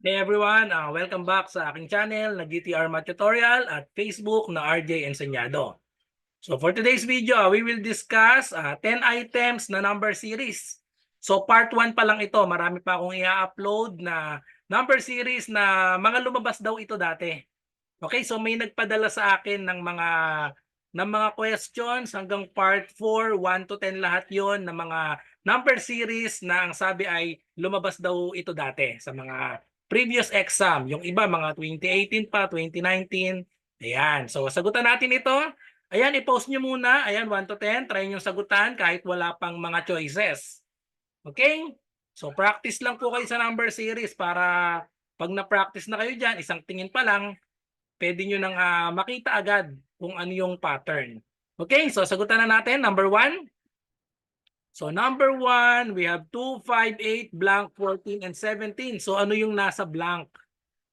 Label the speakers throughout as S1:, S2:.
S1: Hey everyone, welcome back sa aking channel na GTR Math Tutorial at Facebook na RJ Enseñado. So for today's video, we will discuss 10 items na number series. So part 1 pa lang ito, marami pa akong i-upload na number series na mga lumabas daw ito dati. Okay, so may nagpadala sa akin ng mga questions hanggang part 4, 1 to 10 lahat 'yon ng mga number series na ang sabi ay lumabas daw ito dati sa mga previous exam. Yung iba mga 2018 pa, 2019. Ayan. So sagutan natin ito. Ayan, i-post nyo muna. Ayan, 1 to 10. Try nyo sagutan kahit wala pang mga choices. Okay? So practice lang po kayo sa number series para pag na-practice na kayo dyan, isang tingin pa lang, pwede nyo nang makita agad kung ano yung pattern. Okay, so sagutan na natin. Number 1. So number 1, we have 2, 5, 8, blank, 14, and 17. So ano yung nasa blank?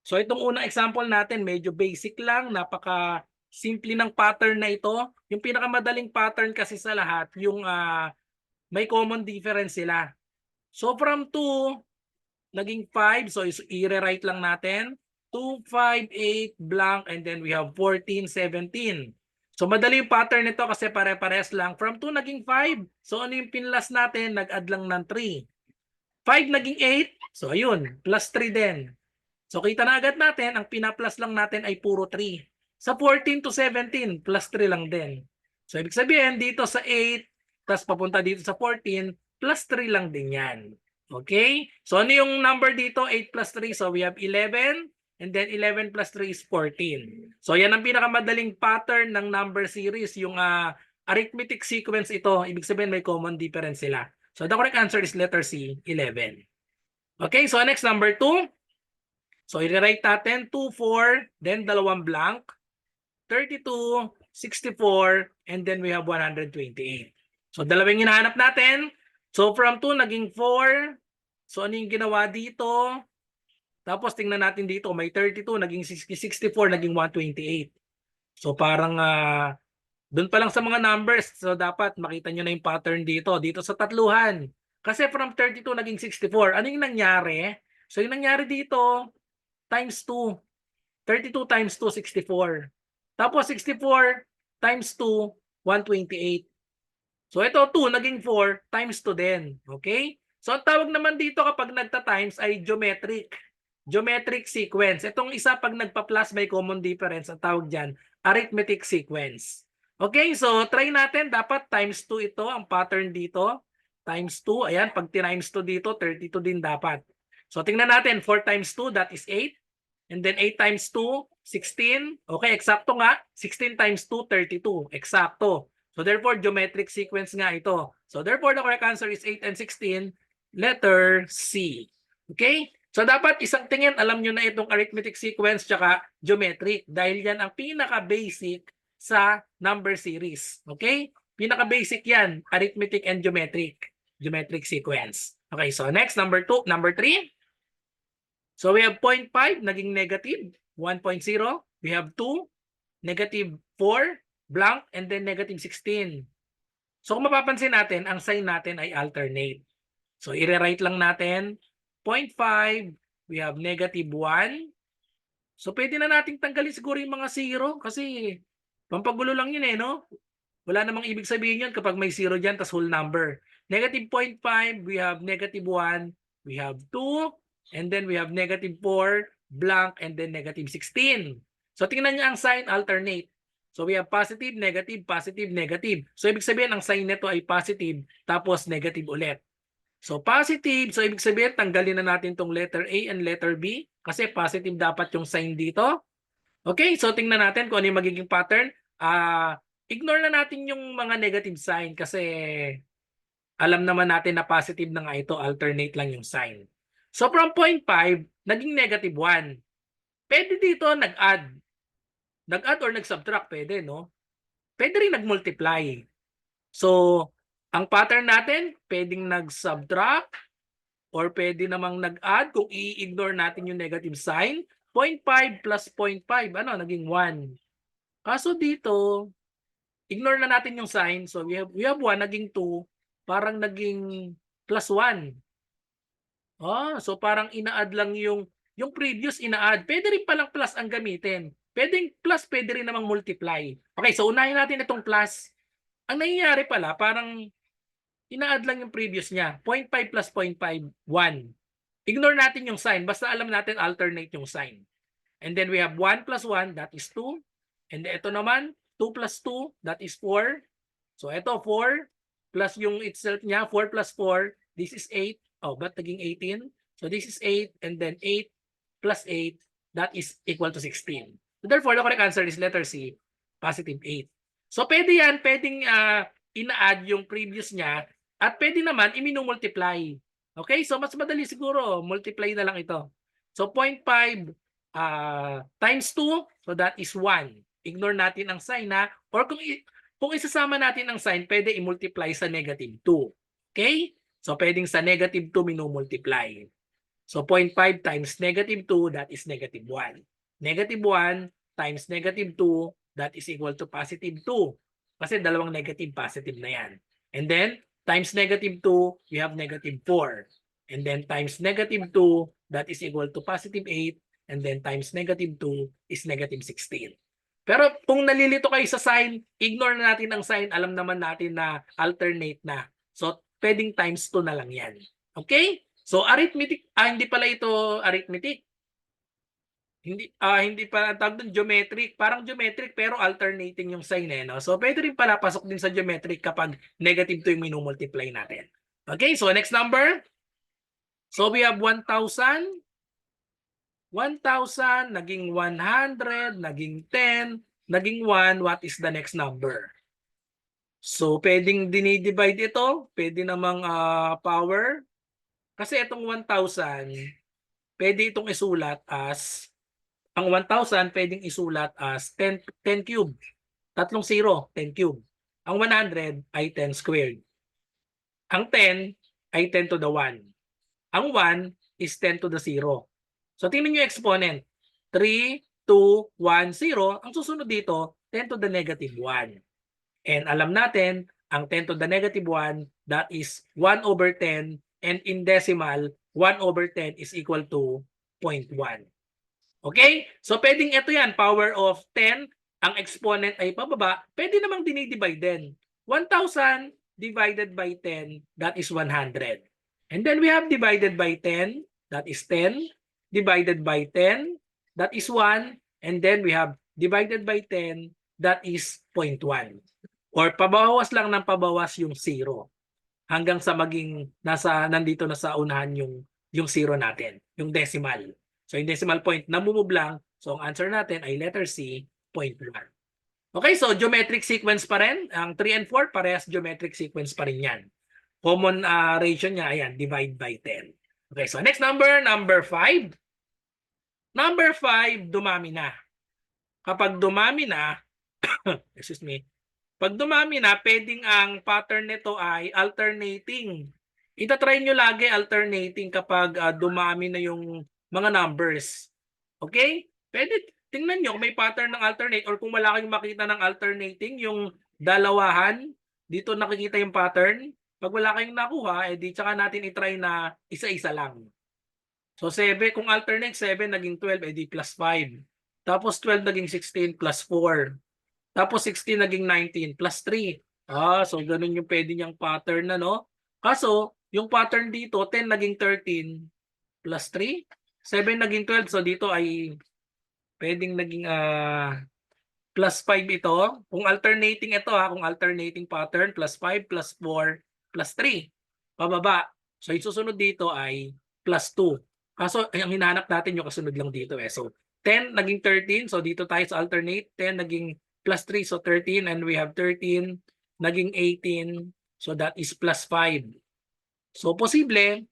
S1: So itong unang example natin, medyo basic lang. Napaka-simple ng pattern na ito. Yung pinakamadaling pattern kasi sa lahat, yung may common difference sila. So from 2, naging 5. So i-rewrite lang natin. 2, 5, 8, blank, and then we have 14, 17. So madali yung pattern nito kasi pare-pares lang. From 2 naging 5. So ano yung pinlas natin? Nag-add lang ng 3. 5 naging 8. So ayun, plus 3 din. So kita na agad natin, ang pina-plus lang natin ay puro 3. Sa 14 to 17, plus 3 lang din. So ibig sabihin, dito sa 8, tapos papunta dito sa 14, plus 3 lang din yan. Okay? So ano yung number dito? 8 plus 3. So we have 11. And then 11 plus 3 is 14. So yan ang pinakamadaling pattern ng number series. Yung arithmetic sequence ito. Ibig sabihin may common difference sila. So the correct answer is letter C, 11. Okay, so next number 2. So i-write natin 2, 4, then dalawang blank, 32, 64, and then we have 128. So dalawang hinahanap natin. So from 2 naging 4. So ano yung ginawa dito? Tapos tingnan natin dito, may 32, naging 64, naging 128. So parang doon pa lang sa mga numbers, so dapat makita nyo na yung pattern dito. Dito sa tatluhan. Kasi from 32 naging 64. Ano yung nangyari? So yung nangyari dito, times 2. 32 times 2, 64. Tapos 64 times 2, 128. So ito 2 naging 4 times 2 din. Okay? So ang tawag naman dito kapag nagta-times ay geometric. Geometric sequence. Itong isa pag nagpa-plus may common difference. Ang tawag dyan, arithmetic sequence. Okay, so try natin. Dapat times 2 ito. Ang pattern dito. Times 2. Ayan, pag times 2 dito, 32 din dapat. So tingnan natin. 4 times 2, that is 8. And then 8 times 2, 16. Okay, eksakto nga. 16 times 2, 32. Eksakto. So therefore, geometric sequence nga ito. So therefore, the correct answer is 8 and 16. Letter C. Okay? So dapat isang tingin, alam nyo na itong arithmetic sequence tsaka geometric. Dahil yan ang pinaka-basic sa number series. Okay? Pinaka-basic yan, arithmetic and geometric. Geometric sequence. Okay, so next, number 2. Number 3. So we have 0.5 naging negative 1.0. We have 2, negative 4, blank, and then negative 16. So kung mapapansin natin, ang sign natin ay alternate. So i-rewrite lang natin. 0.5, we have negative 1. So pwede na nating tanggalin siguro yung mga 0 kasi pampagulo lang yun no? Wala namang ibig sabihin yun kapag may 0 dyan tas whole number. Negative 0.5, we have negative 1, we have 2, and then we have negative 4, blank, and then negative 16. So tingnan niyo ang sign alternate. So we have positive, negative, positive, negative. So ibig sabihin ang sign nito ay positive tapos negative ulit. So positive, so ibig sabihin tanggalin na natin tong letter A and letter B kasi positive dapat yung sign dito. Okay, so tingnan natin kung ano yung magiging pattern. Ignore na natin yung mga negative sign kasi alam naman natin na positive na nga ito, alternate lang yung sign. So from 0.5, naging negative 1. Pwede dito nag-add. Nag-add or nag-subtract, pwede, no? Pwede rin nag-multiply. So, ang pattern natin, pwedeng nag-subtract or pwede namang nag-add kung i-ignore natin yung negative sign. 0.5 plus 0.5, ano, naging 1. Kaso dito, ignore na natin yung sign. So, we have 1, naging 2. Parang naging plus 1. So parang ina-add lang yung yung previous ina-add. Pwede rin palang plus ang gamitin. Pwedeng plus, pwede rin namang multiply. Okay, so unahin natin itong plus. Ang nangyayari pala, parang ina-add lang yung previous niya. 0.5 plus 0.5, 1. Ignore natin yung sign. Basta alam natin alternate yung sign. And then we have 1 plus 1, that is 2. And then ito naman, 2 plus 2, that is 4. So ito 4 plus yung itself niya, 4 plus 4, this is 8. Oh, ba't naging 18? So this is 8 and then 8 plus 8, that is equal to 16. So therefore, the correct answer is letter C, positive 8. So pwede yan, pwedeng ina-add yung previous niya at pwede naman i-multiply. Okay, so mas madali siguro, multiply na lang ito. So 0.5 times 2, so that is 1. Ignore natin ang sign na, or kung isasama natin ang sign, pwede i-multiply sa negative 2. Okay? So pwedeng sa negative 2 minumultiply. So 0.5 times negative 2, that is negative 1. Negative 1 times negative 2, that is equal to positive 2. Kasi dalawang negative, positive na yan. And then, times negative 2, we have negative 4. And then times negative 2, that is equal to positive 8. And then times negative 2 is negative 16. Pero kung nalilito kayo sa sign, ignore na natin ang sign. Alam naman natin na alternate na. So, pwedeng times 2 na lang yan. Okay? So, arithmetic, hindi pala ito arithmetic. Hindi pa tawag doon geometric. Parang geometric pero alternating yung sign eh. No? So, pwede rin pala pasok din sa geometric kapag negative 2 yung minumultiply natin. Okay? So, next number. So, we have 1,000. 1,000, naging 100, naging 10, naging 1, what is the next number? So, pwedeng dinidivide ito, pwede namang power. Kasi itong 1,000, pwede itong isulat as, ang 1,000 pwedeng isulat as 10 cube. Tatlong 0, 10 cube. Ang 100 ay 10 squared. Ang 10 ay 10 to the 1. Ang 1 is 10 to the 0. So, tingnan nyo yung exponent. 3, 2, 1, 0. Ang susunod dito, 10 to the negative 1. And alam natin, ang 10 to the negative 1, that is 1 over 10. And in decimal, 1 over 10 is equal to 0.1. Okay? So, pwedeng ito yan, power of 10. Ang exponent ay pababa. Pwede namang dinidivide din. 1,000 divided by 10, that is 100. And then we have divided by 10, that is 10. Divided by 10, that is 1. And then we have divided by 10, that is 0.1. Or pabawas lang ng pabawas yung 0. Hanggang sa maging nandito na sa unahan yung 0 natin, yung decimal. So yung decimal point namumove lang. So ang answer natin ay letter C, 0.1. Okay, so geometric sequence pa rin. Ang 3 and 4 parehas geometric sequence pa rin yan. Common ratio niya, ayan, divide by 10. Okay, so next number, number 5. Number 5, dumami na. Kapag dumami na, excuse me, pag dumami na, pwedeng ang pattern nito ay alternating. Itatry nyo lagi alternating kapag dumami na yung mga numbers. Okay? Pwede, tingnan nyo kung may pattern ng alternate or kung wala kayong makita ng alternating, yung dalawahan, dito nakikita yung pattern. Pag wala kayong nakuha, edi tsaka natin itry na isa-isa lang. So 7, kung alternate 7 naging 12, edi plus 5. Tapos 12 naging 16 plus 4. Tapos 16 naging 19 plus 3. So ganun yung pwede niyang pattern na, no? Kaso, yung pattern dito, 10 naging 13 plus 3. 7 naging 12, so dito ay pwedeng naging plus 5 ito. Kung alternating ito, kung alternating pattern, plus 5, plus 4, plus 3. Pababa. So yung susunod dito ay plus 2. Kaso, ang hinahanap natin yung kasunod lang dito eh. So 10 naging 13, so dito tayo sa alternate. 10 naging plus 3, so 13, and we have 13 naging 18, so that is plus 5. So posible,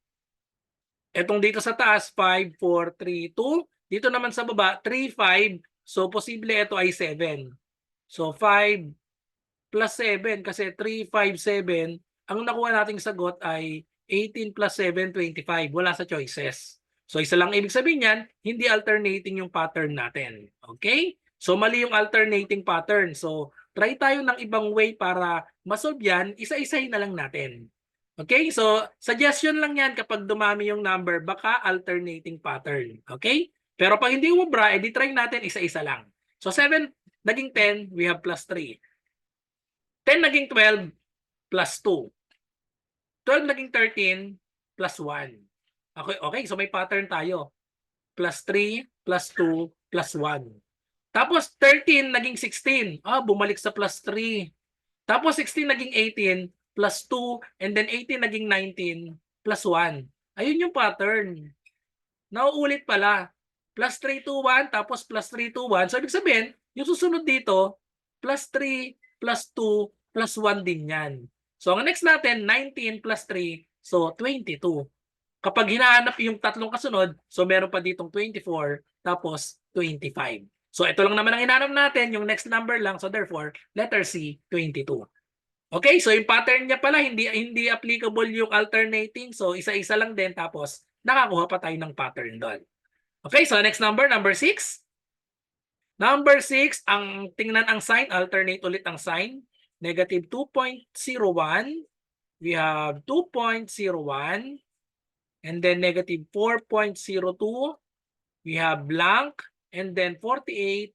S1: etong dito sa taas, 5, 4, 3, 2. Dito naman sa baba, 3, 5. So posible ito ay 7. So 5 plus 7, kasi 3, 5, 7. Ang nakuha nating sagot ay 18 plus 7, 25. Wala sa choices. So isa lang ibig sabihin yan, hindi alternating yung pattern natin. Okay? So mali yung alternating pattern. So try tayo ng ibang way para masolve yan, isa-isahin na lang natin. Okay, so suggestion lang yan kapag dumami yung number, baka alternating pattern. Okay? Pero pag hindi umubra, edi try natin isa-isa lang. So 7 naging 10, we have plus 3. 10 naging 12, plus 2. 12 naging 13, plus 1. Okay, okay, so may pattern tayo. Plus 3, plus 2, plus 1. Tapos 13 naging 16. Bumalik sa plus 3. Tapos 16 naging 18 plus 2 and then 18 naging 19 plus 1. Ayun yung pattern. Nauulit pala. Plus 3 to 1 tapos plus 3 to 1. So ibig sabihin, yung susunod dito, plus 3 plus 2 plus 1 din yan. So ang next natin, 19 plus 3, so 22. Kapag hinahanap yung tatlong kasunod, so meron pa ditong 24 tapos 25. So ito lang naman ang hinahanap natin, yung next number lang. So therefore, letter C, 22. Okay, so yung pattern niya pala, hindi applicable yung alternating. So isa-isa lang din tapos nakakuha pa tayo ng pattern doon. Okay, so next number, number 6. Number 6, ang tingnan ang sign, alternate ulit ang sign. Negative 2.01. We have 2.01. And then negative 4.02. We have blank. And then 48.24.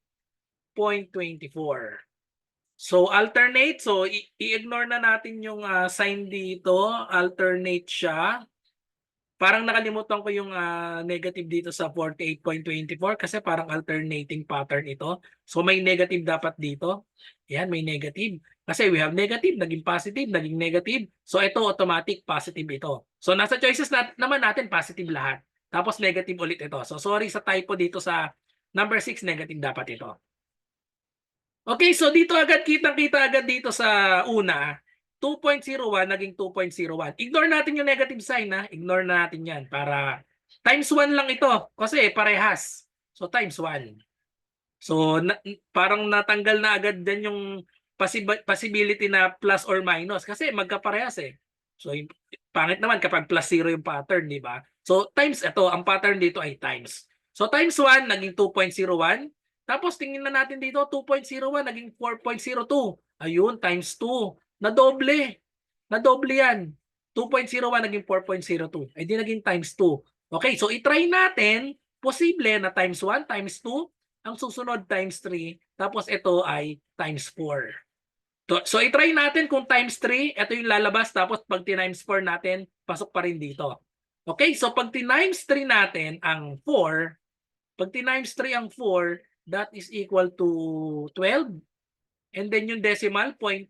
S1: So alternate, so i-ignore na natin yung sign dito, alternate siya. Parang nakalimutan ko yung negative dito sa 48.24 kasi parang alternating pattern ito. So may negative dapat dito. Yan, may negative. Kasi we have negative, naging positive, naging negative. So ito automatic positive ito. So nasa choices naman natin positive lahat. Tapos negative ulit ito. So sorry sa typo dito sa number 6, negative dapat ito. Okay, so dito agad kitang-kita agad dito sa una, 2.01 naging 2.01. Ignore natin yung negative sign ha. Ignore na natin 'yan para times 1 lang ito kasi parehas. So times 1. So parang natanggal na agad din yung possibility na plus or minus kasi magkaparehas eh. So pangit naman kapag plus 0 yung pattern, di ba? So times ito, ang pattern dito ay times. So times 1 naging 2.01. Tapos tingnan na natin dito 2.01 naging 4.02. Ayun, times 2. Nadoble. Nadoble yan. 2.01 naging 4.02. Ay di naging times 2. Okay, so i-try natin. Posible na times 1, times 2. Ang susunod times 3. Tapos ito ay times 4. So i-try natin kung times 3. Ito yung lalabas. Tapos pag times 4 natin, pasok pa rin dito. Okay, so pag times 3 natin ang 4. Pag times 3 ang 4, that is equal to 12. And then yung decimal, 0.02.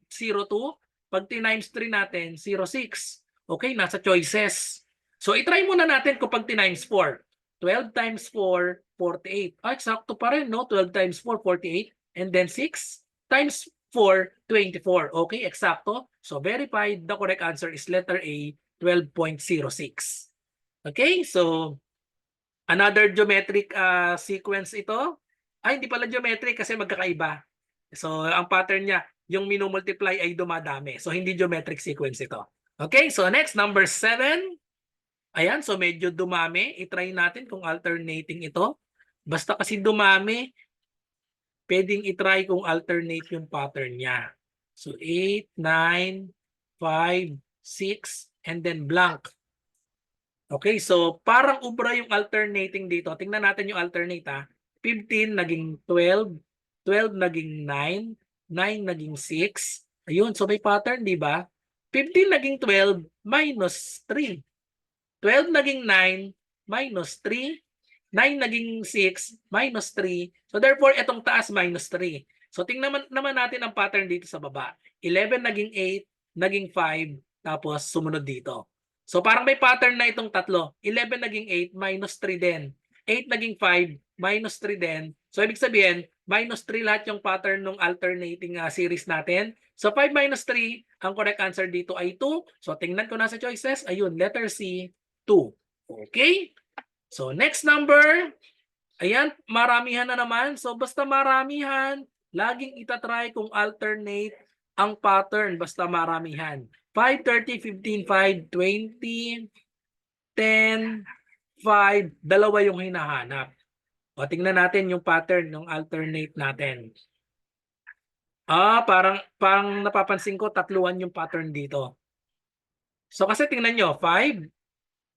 S1: Pag times 3 natin, 0.6. Okay, nasa choices. So, itry muna natin kung pag times 4. 12 times 4, 48. Eksakto pa rin, no? 12 times 4, 48. And then 6 times 4, 24. Okay, eksakto. So, verified. The correct answer is letter A, 12.06. Okay, so another geometric sequence ito. Hindi pala geometric kasi magkakaiba. So ang pattern niya, yung minumultiply ay dumadami. So hindi geometric sequence ito. Okay, so next, number 7. Ayan, so medyo dumami. I-try natin kung alternating ito. Basta kasi dumami, pwedeng i-try kung alternate yung pattern niya. So 8, 9, 5, 6, and then blank. Okay, so parang ubra yung alternating dito. Tingnan natin yung alternate ha. 15 naging 12, 12 naging 9, 9 naging 6. Ayun, so may pattern, di ba? 15 naging 12 minus 3. 12 naging 9 minus 3. 9 naging 6 minus 3. So therefore, itong taas minus 3. So tingnan naman natin ang pattern dito sa baba. 11 naging 8, naging 5, tapos sumunod dito. So parang may pattern na itong tatlo. 11 naging 8, minus 3 din. 8 naging 5, minus 3 din. So ibig sabihin, minus 3 lahat yung pattern ng alternating series natin. So 5 minus 3, ang correct answer dito ay 2. So tingnan ko na sa choices. Ayun, letter C, 2. Okay? So next number. Ayan, maramihan na naman. So basta maramihan, laging itatry kung alternate ang pattern. Basta maramihan. 5, 30, 15, 5, 20, 10, 5. Dalawa yung hinahanap. O, tingnan natin yung pattern ng alternate natin. Parang napapansin ko tatluan yung pattern dito. So kasi tingnan nyo, 5.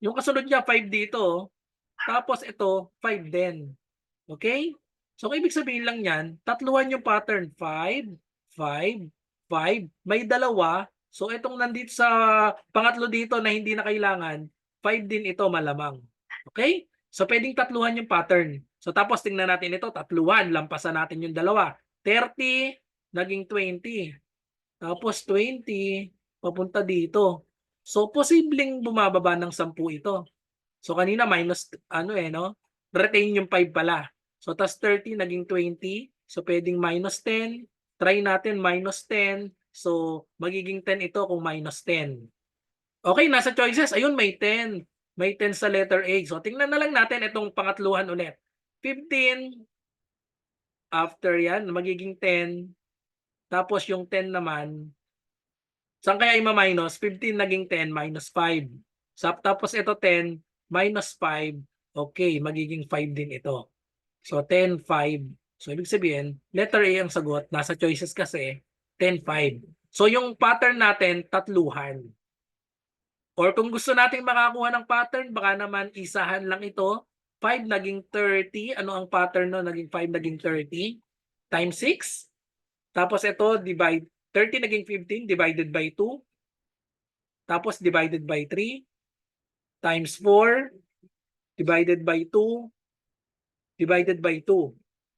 S1: Yung kasunod niya, 5 dito. Tapos ito, 5 din. Okay? So ibig sabihin lang yan, tatluhan yung pattern. 5, 5, 5. May dalawa. So itong nandito sa pangatlo dito na hindi na kailangan, 5 din ito malamang. Okay? So pwedeng tatluhan yung pattern. So tapos tingnan natin ito, tatluhan. Lampasan natin yung dalawa. 30, naging 20. Tapos 20, papunta dito. So posibleng bumababa ng 10 ito. So kanina minus no? Retain yung 5 pala. So tas 30 naging 20. So pwedeng minus 10. Try natin minus 10. So magiging 10 ito kung minus 10. Okay, nasa choices. Ayun, may 10. May 10 sa letter A. So tingnan na lang natin itong pangatluhan ulit. 15. After yan, magiging 10. Tapos yung 10 naman, saan kaya ima-minus? 15 naging 10 minus 5. Tapos ito 10 minus 5. Okay, magiging 5 din ito. So 10, 5. So ibig sabihin, letter A ang sagot. Nasa choices kasi 10, 5. So yung pattern natin, tatluhan. Or kung gusto nating makakuha ng pattern, baka naman isahan lang ito. 5 naging 30. Ano ang pattern no? Naging 5 naging 30 times 6. Tapos ito, divide 30 naging 15 divided by 2. Tapos divided by 3 times 4 divided by 2 divided by 2.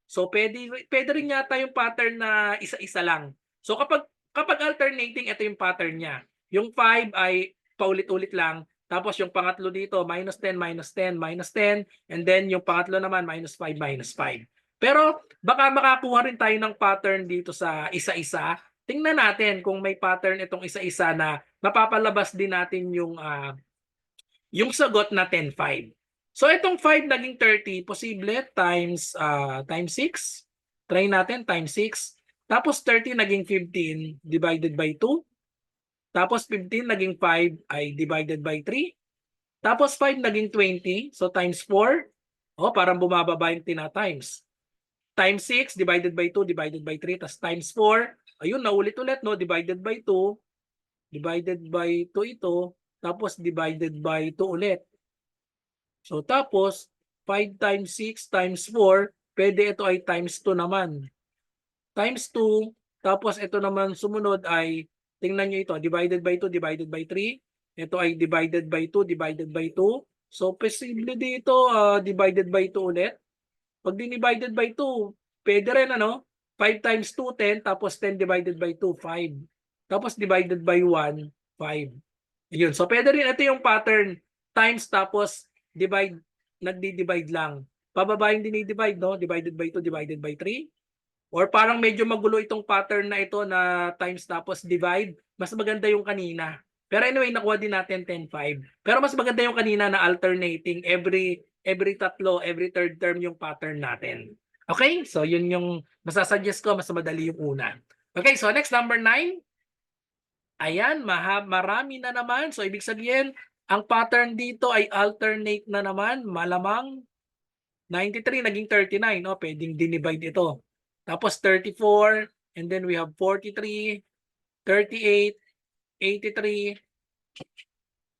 S1: So pwede rin yata yung pattern na isa-isa lang. So kapag alternating, ito yung pattern niya. Yung 5 ay paulit-ulit lang. Tapos yung pangatlo dito, minus 10, minus 10, minus 10. And then yung pangatlo naman, minus 5, minus 5. Pero baka makakuha rin tayo ng pattern dito sa isa-isa. Tingnan natin kung may pattern itong isa-isa na mapapalabas din natin yung sagot na 10, 5. So itong 5 naging 30, posible times 6. Try natin times 6. Tapos 30 naging 15 divided by 2. Tapos 15 naging 5 ay divided by 3. Tapos 5 naging 20. So times 4. Oh, parang bumababa yung tina-times. Times 6 divided by 2 divided by 3. Tapos times 4. Ayun, naulit-ulit, no? Divided by 2. Divided by 2 ito. Tapos divided by 2 ulit. So tapos, 5 times 6 times 4, pwede ito ay times 2 naman. Times 2, tapos ito naman sumunod ay, tingnan nyo ito, divided by 2, divided by 3. Ito ay divided by 2, divided by 2. So posible dito, divided by 2 ulit. Pag divided by 2, pwede rin 5 times 2, 10, tapos 10 divided by 2, 5. Tapos divided by 1, 5. Ayun. So pwede rin ito yung pattern. Times tapos divide, nagdi-divide lang. Pababa yung dinidivide, no? Divided by 2, divided by 3. Or parang medyo magulo itong pattern na ito na times tapos divide. Mas maganda yung kanina. Pero anyway, nakuha din natin 10, 5. Pero mas maganda yung kanina na alternating every tatlo, every third term yung pattern natin. Okay? So yun yung masasuggest ko, mas madali yung una. Okay, so next number 9. Ayan, marami na naman. So ibig sabihin, ang pattern dito ay alternate na naman. Malamang 93 naging 39. No? Pwedeng dinivide ito. Tapos 34, and then we have 43, 38, 83,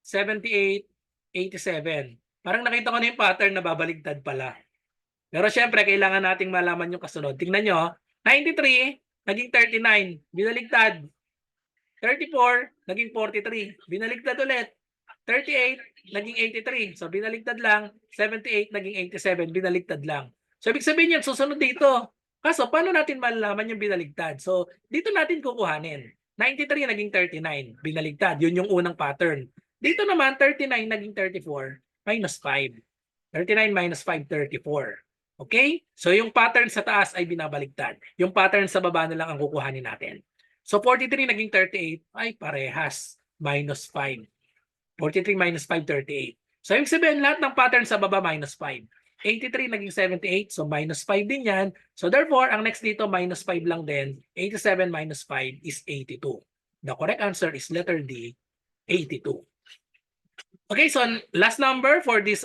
S1: 78, 87. Parang nakita ko na yung pattern na babaligtad pala. Pero syempre, kailangan nating malaman yung kasunod. Tingnan nyo, 93, naging 39, binaligtad. 34, naging 43, binaligtad ulit. 38, naging 83, so binaligtad lang. 78, naging 87, binaligtad lang. So ibig sabihin yan, susunod dito. Kaso, paano natin malalaman yung binaligtad? So, dito natin kukuhanin. 93 naging 39, binaligtad. Yun yung unang pattern. Dito naman, 39 naging 34, minus 5. 39 minus 5, 34. Okay? So, yung pattern sa taas ay binabaligtad. Yung pattern sa baba na lang ang kukuhanin natin. So, 43 naging 38 ay parehas. Minus 5. 43 minus 5, 38. So, ibig sabihin lahat ng pattern sa baba minus 5. 83 naging 78. So, minus 5 din yan. So, therefore, ang next dito, minus 5 lang din. 87 minus 5 is 82. The correct answer is letter D, 82. Okay, so last number for this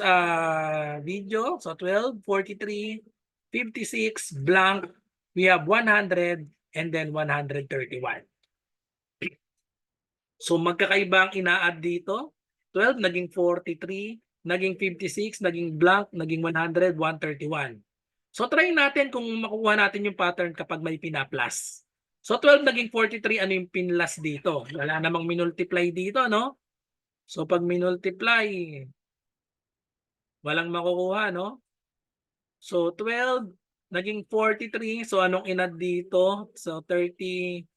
S1: video. So, 12, 43, 56, blank. We have 100 and then 131. So magkakaiba ang ina-add dito. 12 naging 43, naging 56, naging blank, naging 100, 131. So try natin kung makukuha natin yung pattern kapag may pina-plus. So 12 naging 43, ano yung pinlas dito? Wala namang minultiply dito, no? So pag minultiply, walang makukuha, no? So 12 naging 43. So anong inad dito? So 31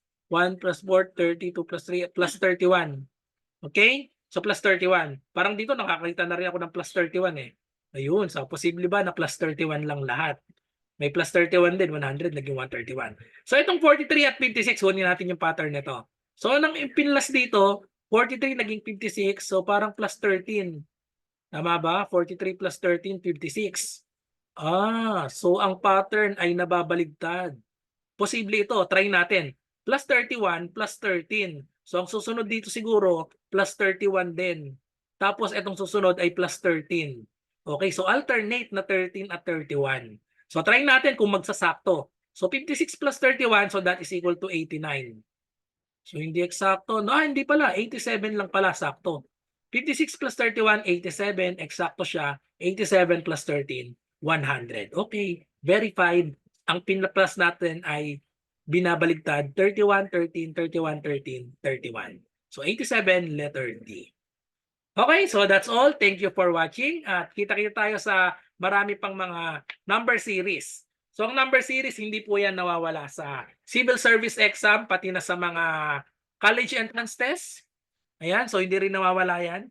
S1: plus 4, 32 plus 3, plus 31. Okay? So plus 31. Parang dito nakakita na rin ako ng plus 31 eh. Ayun. So posible ba na plus 31 lang lahat? May plus 31 din, 100 naging 131. So itong 43 at 56, hunin natin yung pattern nito. So anong pinlas dito? 43 naging 56. So parang plus 13. Tama ba? 43 plus 13, 56. So ang pattern ay nababaligtad. Posible ito. Try natin. Plus 31 plus 13. So ang susunod dito siguro plus 31 din. Tapos itong susunod ay plus 13. Okay, so alternate na 13 at 31. So try natin kung magsasakto. So 56 plus 31, so that is equal to 89. So hindi eksakto. No, hindi pala. 87 lang pala sakto. 56 plus 31, 87. Eksakto siya. 87 plus 13, 100. Okay, verified. Ang pinla-plus natin ay binabaligtad 31, 13, 31, 13, 31. So 87, letter D. Okay, so that's all. Thank you for watching. At kita-kita tayo sa marami pang mga number series. So ang number series, hindi po yan nawawala sa civil service exam, pati na sa mga college entrance test. Ayan, so hindi rin nawawala yan.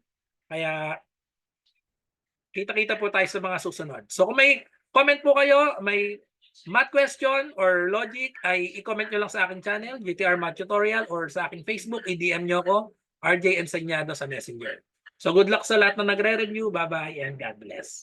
S1: Kaya kita-kita po tayo sa mga susunod. So kung may comment po kayo, may math question or logic, ay i-comment nyo lang sa aking channel, GTR Math Tutorial, or sa aking Facebook, i-DM nyo ko, RJ Enseñado sa Messenger. So good luck sa lahat na nagre-review. Bye-bye and God bless.